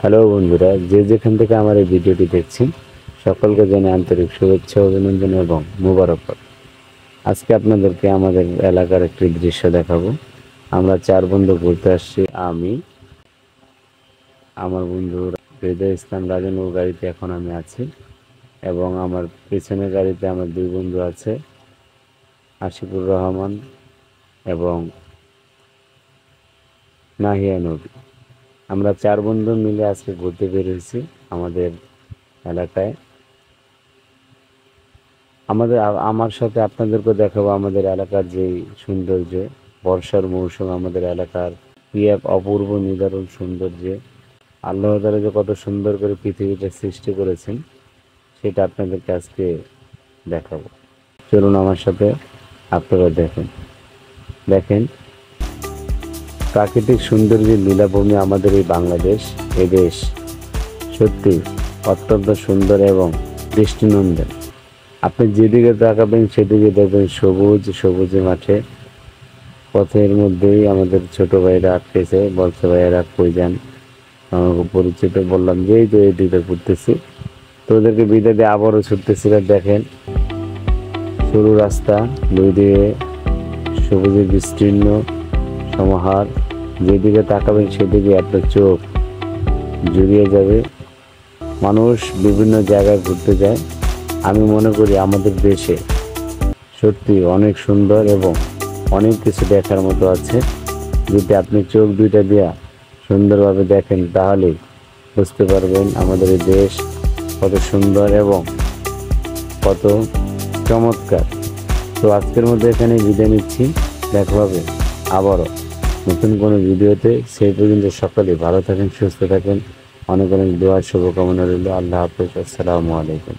Hello বন্ধুরা, যে যেখান থেকে আমার এই ভিডিওটি দেখছেন সকলকে জানাই আন্তরিক শুভেচ্ছা, অভিনন্দন এবং মোবারকবাদ। আজকে আপনাদেরকে আমাদের এলাকার একটি দৃশ্য দেখাবো। আমরা 4 বন্ধু ঘুরতে আসছি। আমি, আমার বন্ধু হৃদয় ইসলাম রাজনগর গাড়িতে এখন আমি আছি, এবং আমার পেছনের গাড়িতে আমার 2 বন্ধু আছে, আশিকুর রহমান এবং নাহিয়া নবী। আমরা 4 বন্ধু মিলে আজকে ঘুরতে বের হয়েছি আমাদের এলাকায়। আমার সাথে আপনাদেরকে দেখাবো আমাদের এলাকার যে সৌন্দর্য। বর্ষার মৌসুম আমাদের এলাকার কি এক অপূর্ব নিদারুণ সৌন্দর্য। আল্লাহ তাআলা যে কত সুন্দর করে পৃথিবীটা সৃষ্টি করেছেন সেটা আপনাদেরকে আজকে দেখাবো। চলুন আমার সাথে আপনারা দেখেন। দেখেন প্রাকৃতিক সৌন্দর্যের লীলাভূমি আমাদের এই বাংলাদেশ। এ দেশ সত্যি অত্যন্ত সুন্দর এবং দৃষ্টিনন্দন। আপনি যেদিকে তাকাবেন সেদিকে দেখবেন সবুজ সবুজে মাঠে। পথের মধ্যেই আমাদের ছোট ভাইরা আটকেছে, বলছে ভাইয়েরা কই যান। আমাকে পরিচিত বললাম যে এই তো এই দিকে ঘুরতেছি। তো ওদেরকে বিদায় দিয়ে আবারও ছুটতেছিল। দেখেন সরু রাস্তা, দুই দিকে সবুজের বিস্তীর্ণ সমাহার। যেদিকে তাকাবেন সেদিকে আপনার চোখ জুড়িয়ে যাবে। মানুষ বিভিন্ন জায়গায় ঘুরতে যায়। আমি মনে করি আমাদের দেশে সত্যি অনেক সুন্দর এবং অনেক কিছু দেখার মতো আছে। যদি আপনি চোখ দুইটা দিয়া সুন্দরভাবে দেখেন তাহলে বুঝতে পারবেন আমাদের এই দেশ কত সুন্দর এবং কত চমৎকার। তো আজকের মধ্যে এখানে বিদায় নিচ্ছি। দেখা হবে আবারও নতুন কোনো ভিডিওতে। সেই পর্যন্ত সকলে ভালো থাকেন, সুস্থ থাকেন। অনেক অনেক দোয়া শুভকামনা রইল। আল্লাহ হাফেজ। আসসালামু আলাইকুম।